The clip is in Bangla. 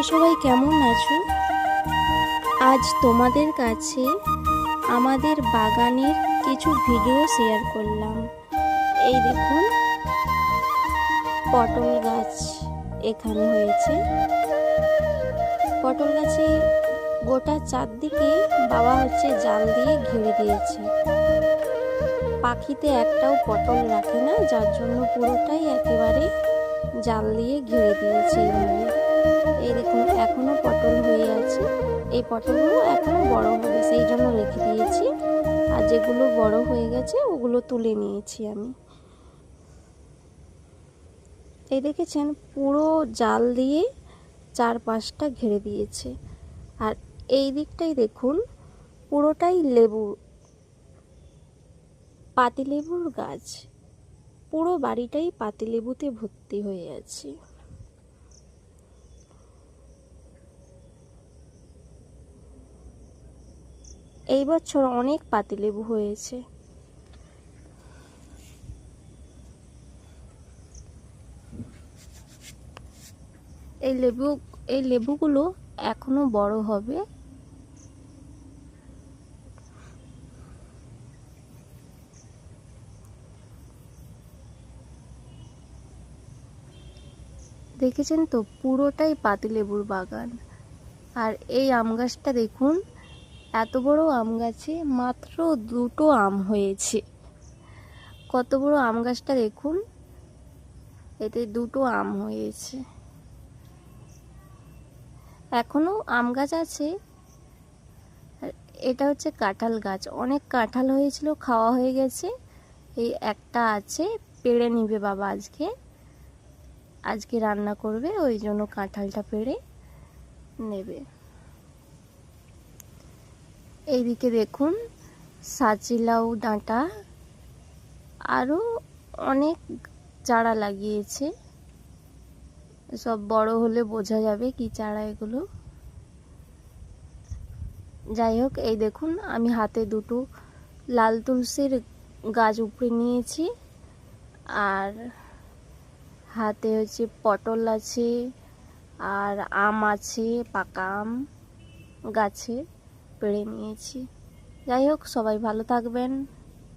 সবাই কেমন আছো? আজ তোমাদের কাছে আমাদের বাগানের কিছু ভিডিও শেয়ার করলাম। এই দেখুন, পটল গাছ এখানে হয়েছে। পটল গাছে গোটা চারদিকে বাবা জাল দিয়ে ঘিরে দিয়েছে। পাখিতে একটাও পটল রাখে না, যার জন্য পুরোটাই একেবারে জাল দিয়ে ঘিরে দিয়েছে। এইভাবে এই দেখুন, এখনো পটল হয়ে আছে। এই পটলগুলো এখনো বড় হবে, সেই জন্য রেখে দিয়েছি। আর যেগুলো বড় হয়ে গেছে ওগুলো তুলে নিয়েছি আমি। এই দেখেছেন, পুরো জাল দিয়ে চারপাশটা ঘিরে দিয়েছে। আর এই দিকটাই দেখুন, পুরোটাই লেবু, পাতিলেবুর গাছ। পুরো বাড়িটাই পাতিলেবুতে ভর্তি হয়ে আছে। এই বছর অনেক পাতিলেবু হয়েছে। এই লেবুগুলো এখনো বড় হবে। দেখেছেন তো, পুরোটাই পাতিলেবুর বাগান। আর এই আম গাছটা দেখুন, এত বড় আম গাছে মাত্র দুটো আম হয়েছে। কত বড় আম গাছটা দেখুন, এতে দুটো আম হয়েছে। এখনো আম গাছ আছে। এটা হচ্ছে কাঁঠাল গাছ, অনেক কাঁঠাল হয়েছিল, খাওয়া হয়ে গেছে। এই একটা আছে, পেড়ে নিবে বাবা আজকে রান্না করবে, ওই জন্য কাঁঠালটা পেড়ে নেবে। এইদিকে দেখুন, সাচিলাউ ডাঁটা আরও অনেক চারা লাগিয়েছে। সব বড় হলে বোঝা যাবে কি চারা এগুলো। যাই হোক, এই দেখুন, আমি হাতে দুটো লাল তুলসীর গাছ উপরে নিয়েছি। আর হাতে পটল আছে, আর আম আছে, পাকা আম গাছে পেড়ে নিয়েছি। যাই হোক, সবাই ভালো থাকবেন।